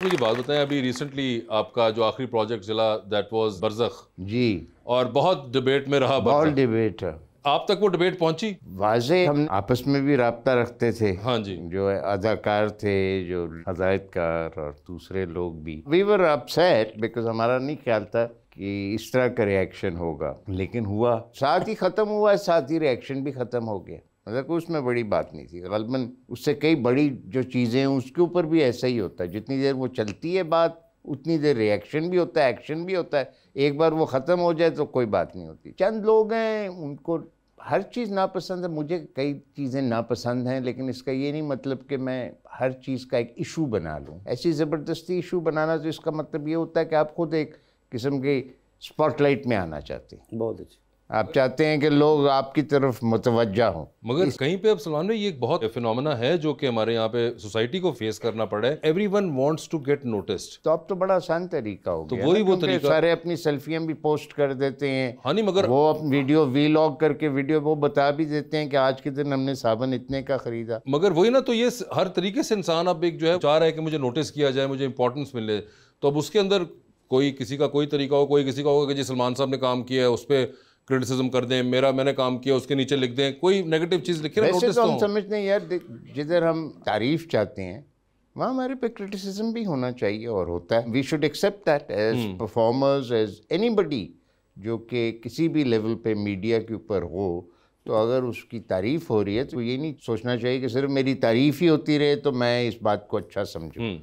मुझे बात बताएं, अभी रिसेंटली आपका जो आखिरी प्रोजेक्ट चला दैट वाज बरज़ख जी, और बहुत डिबेट में रहा बहुत बरज़ख। डिबेट है। आप तक वो डिबेट पहुंची? वाज़े हम आपस में भी राब्ता रखते थे। हाँ जी। जो अदाकार थे, जो हदायतकार और दूसरे लोग भी, वी वर अपसेट बिकॉज हमारा नहीं ख्याल था कि इस तरह का रिएक्शन होगा, लेकिन हुआ। साथ ही ख़त्म हुआ, साथ ही रिएक्शन भी ख़त्म हो गया। मतलब कोई उसमें बड़ी बात नहीं थी। गलबन उससे कई बड़ी जो चीज़ें हैं उसके ऊपर भी ऐसा ही होता है। जितनी देर वो चलती है बात, उतनी देर रिएक्शन भी होता है, एक्शन भी होता है। एक बार वो ख़त्म हो जाए तो कोई बात नहीं होती। चंद लोग हैं उनको हर चीज़ नापसंद है। मुझे कई चीज़ें नापसंद हैं, लेकिन इसका ये नहीं मतलब कि मैं हर चीज़ का एक इशू बना लूँ। ऐसी ज़बरदस्ती इशू बनाना, तो इसका मतलब ये होता है कि आप खुद एक किस्म के स्पॉटलाइट में आना चाहते हैं। बहुत अच्छी। आप चाहते हैं कि लोग आपकी तरफ मुतवज्जा हों। मगर कहीं पे अब सलमान भाई ये एक बहुत फिनोमेना है जो कि हमारे यहाँ पे सोसाइटी को फेस करना पड़ा है। Everyone wants to get noticed. तो अब तो बड़ा आसान तरीका हो तो गया वही ना, वो क्योंकि तरीका। सारे अपनी सेल्फियां भी पोस्ट कर देते हैं। हाँ नहीं, मगर वो वीडियो वीलॉग करके वीडियो वो बता भी देते हैं कि आज के दिन हमने साबुन इतने का खरीदा। मगर वही ना, तो ये हर तरीके से इंसान अब एक जो है चाह रहा है कि मुझे नोटिस किया जाए, मुझे इंपॉर्टेंस मिले। तो अब उसके अंदर कोई किसी का कोई तरीका हो, कोई किसी का होगा कि जी सलमान साहब ने काम किया है उस पर क्रिटिसिज्म कर दें, मैंने काम किया उसके नीचे लिख दें, कोई नेगेटिव चीज़ लिखे ना, वैसे नोटिस तो तो हम हो। समझते हैं यार, जिधर हम तारीफ चाहते हैं वहाँ हमारे पे क्रिटिसिज्म भी होना चाहिए, और होता है। We should accept that as performers, as anybody जो कि किसी भी लेवल पे मीडिया के ऊपर हो। तो अगर उसकी तारीफ हो रही है तो ये नहीं सोचना चाहिए कि सिर्फ मेरी तारीफ ही होती रहे तो मैं इस बात को अच्छा समझूं,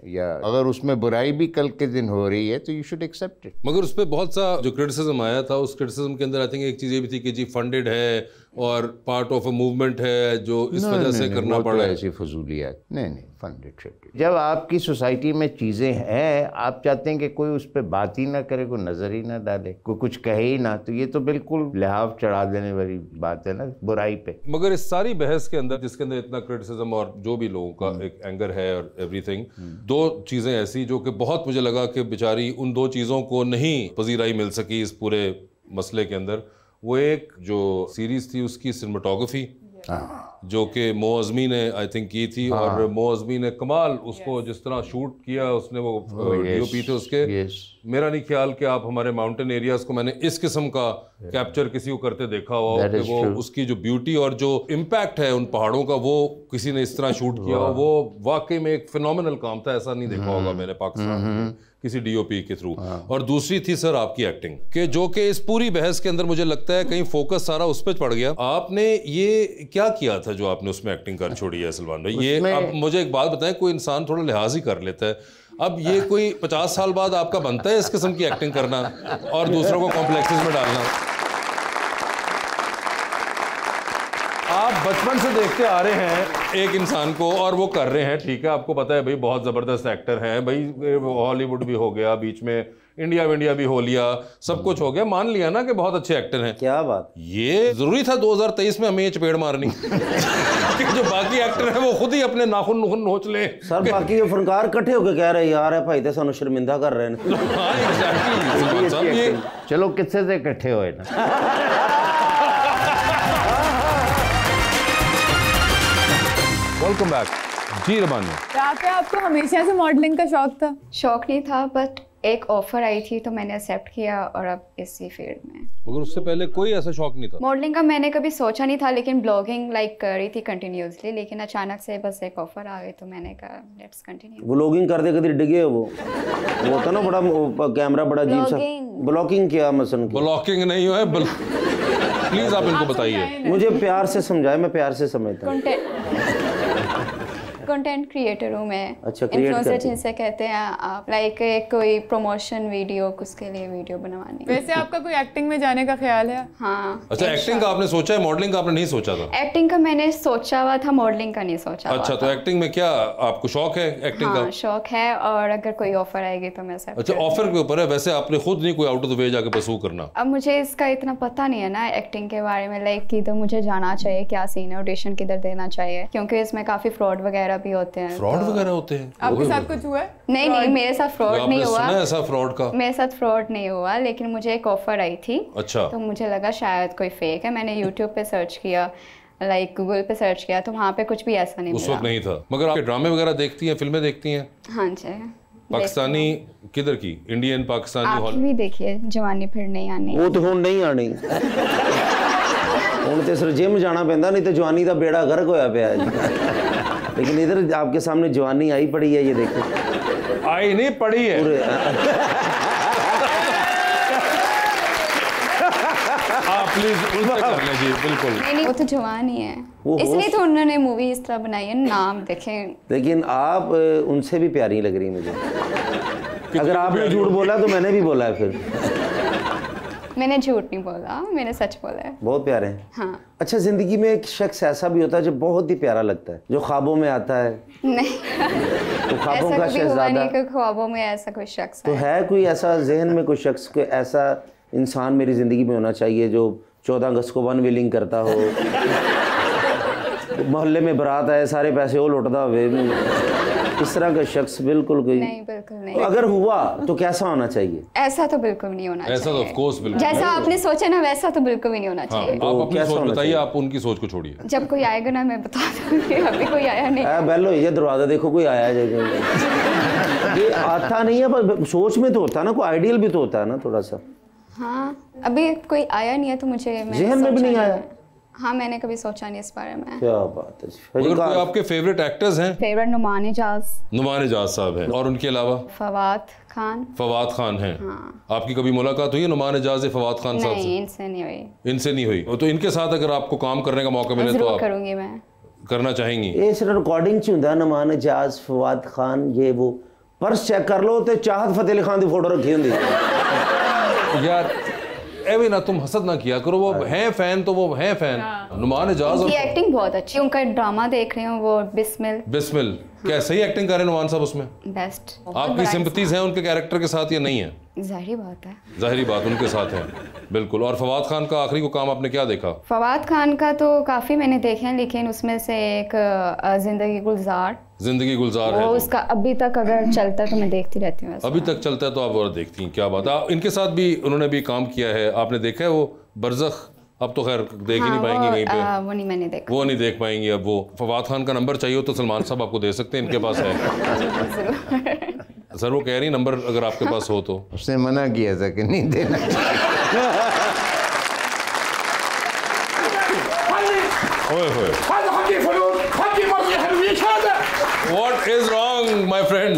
या अगर उसमें बुराई भी कल के दिन हो रही है तो यू शुड एक्सेप्ट इट। मगर उस पर बहुत सा जो क्रिटिसिज्म आया था, उस क्रिटिसिज्म के अंदर आई थिंक एक चीज़ ये भी थी कि जी फंडेड है और पार्ट ऑफ अ मूवमेंट है जो इस वजह से करना पड़ा है। ऐसी फजूलियात नहीं, फंडेड शिट। जब आपकी सोसाइटी में चीज़ें हैं, आप चाहते हैं कि कोई उस पर बात ही ना करे, कोई नज़र ही ना डाले, कोई कुछ कहे ही ना, तो ये तो बिल्कुल लिहाफ चढ़ा देने वाली बात है ना बुराई पे। मगर इस सारी बहस के अंदर जिसके अंदर इतना क्रिटिसिज्म और जो भी लोगों का एक एंगर है और एवरीथिंग, दो चीज़ें ऐसी जो कि बहुत मुझे लगा कि बेचारी उन दो चीज़ों को नहीं पजीराई मिल सकी इस पूरे मसले के अंदर। वो एक जो सीरीज थी उसकी सिनेमाटोग्राफी जो कि मो अज़मी ने आई थिंक की थी, और मो अज़मी ने कमाल उसको जिस तरह शूट किया उसने, वो डीओपी थे उसके। मेरा नहीं ख्याल कि आप हमारे माउंटेन एरियाज को मैंने इस किस्म का कैप्चर किसी को करते देखा हो कि वो उसकी जो ब्यूटी और जो इम्पैक्ट है उन पहाड़ों का वो किसी ने इस तरह शूट किया हो। वो वाकई में एक फिनोमिनल काम था, ऐसा नहीं देखा होगा मैंने पाकिस्तान में किसी डीओपी के थ्रू। और दूसरी थी सर आपकी एक्टिंग के, जो कि इस पूरी बहस के अंदर मुझे लगता है कहीं फोकस सारा उस पर पड़ गया। आपने ये क्या किया था जो आपने उसमें एक्टिंग कर छोड़ी है सलमान भाई? ये अब मुझे एक बात बताएं, कोई इंसान थोड़ा लिहाज ही कर लेता है, अब ये कोई 50 साल बाद आपका बनता है इस किस्म की एक्टिंग करना और दूसरों को कॉम्प्लेक्सेस में डालना? आप बचपन से देखते आ रहे हैं एक इंसान को और वो कर रहे हैं, ठीक है, आपको पता है भाई बहुत ज़बरदस्त एक्टर हैं भाई, हॉलीवुड भी हो गया, बीच में इंडिया भी हो लिया, सब कुछ हो गया, मान लिया ना कि बहुत अच्छे एक्टर हैं। क्या बात, ये जरूरी था 2023 में हमें ये चपेड़ मारनी कि जो बाकी एक्टर हैं वो खुद ही अपने नाखून नोच ले। सर बाकी ये फनकार इकट्ठे होकर कह रहे यार है भाई ते सानू शर्मिंदा कर रहे हैं। हाँ एग्जैक्टली, ये चलो किससे से इकट्ठे हुए ना। वेलकम बैक जी रबानी। आपको हमेशा से मॉडलिंग का शौक था? शौक नहीं था, बट एक ऑफर आई थी तो मैंने एक्सेप्ट किया और अब इसी फील्ड में। मगर उससे पहले कोई ऐसा शौक नहीं था? मॉडलिंग का मैंने कभी सोचा नहीं था, लेकिन ब्लॉगिंग कर रही थी कंटिन्यूसली, लेकिन अचानक से बस एक ऑफर आ गई तो मैंने कहा लेट्स कंटिन्यू। व्लॉगिंग करते कभी डिगे वो होता ना बड़ा कैमरा बड़ा अजीब सा। ब्लॉगिंग क्या मसलन? ब्लॉकिंग नहीं है प्लीज आप इनको बताइए। मुझे प्यार से समझाए, मैं प्यार से समझता हूँ। कंटेंट क्रिएटर हूँ मैं। अच्छा, इन्फ्लुएंसर जिनसे कहते हैं आप, लाइक कोई प्रमोशन वीडियो, उसके लिए वीडियो बनवानी। वैसे आपका कोई एक्टिंग में जाने का ख्याल है? हाँ। अच्छा, एक्टिंग का आपने सोचा है, मॉडलिंग का आपने नहीं सोचा था? एक्टिंग का मैंने सोचा हुआ था, मॉडलिंग का नहीं सोचा। अच्छा, तो एक्टिंग में क्या आपको शौक है एक्टिंग का? शौक है, और अगर कोई ऑफर आएगी तो मैं सब। अच्छा, ऑफर के ऊपर है, वैसे आपने खुद नहीं कोई आउट ऑफ द वे जाके परस्यू करना? अब मुझे इसका इतना पता नहीं है ना एक्टिंग के बारे में, लाइक किधर मुझे जाना चाहिए, क्या सीन है, ऑडिशन किधर देना चाहिए, क्योंकि इसमें काफी फ्रॉड वगैरह भी होते हैं। फ्रॉड वगैरह होते हैं? आपके साथ कुछ हुआ है? नहीं, मेरे साथ फ्रॉड नहीं हुआ। ऐसा फ्रॉड का मेरे साथ फ्रॉड नहीं हुआ, लेकिन मुझे एक ऑफर आई थी। अच्छा। तो मुझे लगा शायद कोई फेक है, मैंने यूट्यूब पे सर्च किया लाइक गूगल पे सर्च किया तो वहाँ पे कुछ भी ऐसा नहीं उस मिला। वक्त नहीं था। मगर आप ड्रामे वगैरह देखती हैं, फिल्में देखती हैं? हाँ जी। पाकिस्तानी किधर की? इंडियन, पाकिस्तानी? आप भी देखिए जवानी फिर नहीं आनी। वो तो हुण नहीं आनी, हुण तो सिर्फ जिम जाना पैंदा, नहीं तो जवानी का बेड़ा गर्क होया पिया है जी। लेकिन इधर आपके सामने जवानी आई पड़ी है, ये देखो। आई नहीं पड़ी है पूरे आप प्लीज उल्टा कर लें जी, बिल्कुल। नहीं वो तो जवान ही है, इसलिए तो उन्होंने मूवी इस तरह बनाई है, नाम देखें। लेकिन आप उनसे भी प्यारी लग रही मुझे। अगर आपने झूठ बोला तो मैंने भी बोला है फिर। मैंने झूठ नहीं बोला, मैंने सच बोला है। बहुत प्यारे हैं। हाँ। अच्छा, जिंदगी में एक शख्स ऐसा भी होता है जो बहुत ही प्यारा लगता है, जो ख्वाबों में आता है? नहीं तो ख्वाबों ऐसा का कभी हुआ शहजादा नहीं कि ख्वाबों में ऐसा कोई शख्स तो है? कोई ऐसा जहन में कोई शख्स, कोई ऐसा इंसान मेरी ज़िंदगी में होना चाहिए जो 14 अगस्त को वन व्हीलिंग करता हो, मोहल्ले में बारात आए सारे पैसे वो लुटता हो, इस तरह का शख्स? बिल्कुल कोई नहीं, बिल्कुल नहीं। तो अगर हुआ तो कैसा होना चाहिए? ऐसा तो बिल्कुल नहीं होना चाहिए। ऐसा तो ऑफ कोर्स बिल्कुल, जैसा आपने सोचा ना वैसा तो बिल्कुल भी नहीं होना चाहिए। आप अपनी कैसा सोच होना बताइए, चाहिए? आप उनकी सोच को छोड़िए। जब कोई आएगा ना मैं बता दूंगी, अभी कोई आया नहीं। बेल ये दरवाज़ा देखो, कोई आया जाएगा। ये आता नहीं है, पर सोच में तो होता है ना, कोई आइडियल भी तो होता है ना थोड़ा सा। हाँ, अभी कोई आया नहीं है तो मुझे ज़हन में भी नहीं आया? हाँ, मैंने कभी सोचा नहीं इस बारे में। क्या बात है। अगर कोई आपके फेवरेट एक्टर्स हैं? फेवरेट नुमान एजाज। नुमान एजाज साहब हैं, और उनके अलावा? फवाद खान। फवाद खान हैं। हाँ। आपकी कभी मुलाकात हुई है नुमान एजाज या फवाद खान साहब से? नहीं, इनसे नहीं हुई। इनसे नहीं हुई। तो इनके साथ अगर आपको काम करने का मौका मिले तो जरूर आप करूंगी मैं। करना चाहेंगी? ये सिर्फ रिकॉर्डिंग च हुंदा, नुमान एजाज, फवाद खान, ये वो। पर्स चेक कर लो तो चाहत फतेह अली खान की फोटो रखी होंगी। यार एवे ना तुम हसद ना किया करो, वो हैं फैन तो वो हैं फैन। नुमान एजाज उनकी और एक्टिंग बहुत अच्छी, उनका ड्रामा देख रही हूँ वो बिस्मिल। बिस्मिल, क्या सही एक्टिंग कर रहे हैं नुमान साहब उसमें? बेस्ट। आपकी सिंपथीज हैं उनके कैरेक्टर के साथ या नहीं है? जाहिर बात है। जाहिरी बात उनके साथ है, बिल्कुल। और फवाद खान का आखिरी को काम आपने क्या देखा? फवाद खान का तो काफ़ी मैंने देखे हैं, लेकिन उसमें से एक जिंदगी गुलजार। जिंदगी गुलजार वो है उसका अभी तक अगर चलता है तो मैं देखती रहती हूँ। अभी तक चलता है तो आप और देखती हैं? क्या बात है। इनके साथ भी उन्होंने भी काम किया है, आपने देखा है वो बरज़ख? अब तो खैर देख ही नहीं पाएंगी कहीं पे। वो नहीं मैंने देखा। वो नहीं देख पाएंगी अब वो। फवाद खान का नंबर चाहिए हो तो सलमान साहब आपको दे सकते हैं, इनके पास है। सर वो कह रही नंबर अगर आपके पास हो तो। उसने मना किया था कि नहीं देना ओए होए, What is wrong my friend?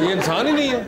ये इंसान ही नहीं है।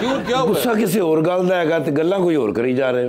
क्यों, क्या हुआ? गुस्सा किसी और गल दा हैगा ते गल्लां कोई और करी जा रहे हो।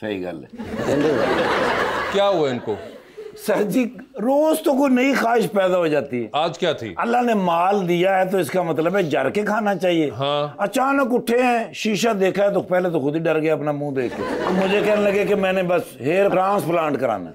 सही गल है। क्या हुआ इनको? सर जी रोज तो कोई नई ख्वाहिश पैदा हो जाती है। आज क्या थी? अल्लाह ने माल दिया है तो इसका मतलब है जर के खाना चाहिए। हाँ। अचानक उठे हैं, शीशा देखा है तो पहले तो खुद ही डर गया अपना मुंह देख के। तो मुझे कहने लगे कि मैंने बस हेयर ट्रांसप्लांट कराना है।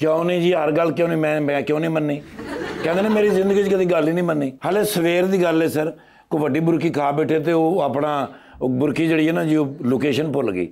क्यों नहीं जी, हर गल क्यों नहीं, मैं क्यों नहीं मननी? कहते ने मेरी जिंदगी च कदी गल ही नहीं मननी। हाले सवेर दी गल है सर, कोई वड्डी बुरकी खा बैठे ते वो अपना बुरकी जड़ी है ना जी, लोकेशन भुल गई।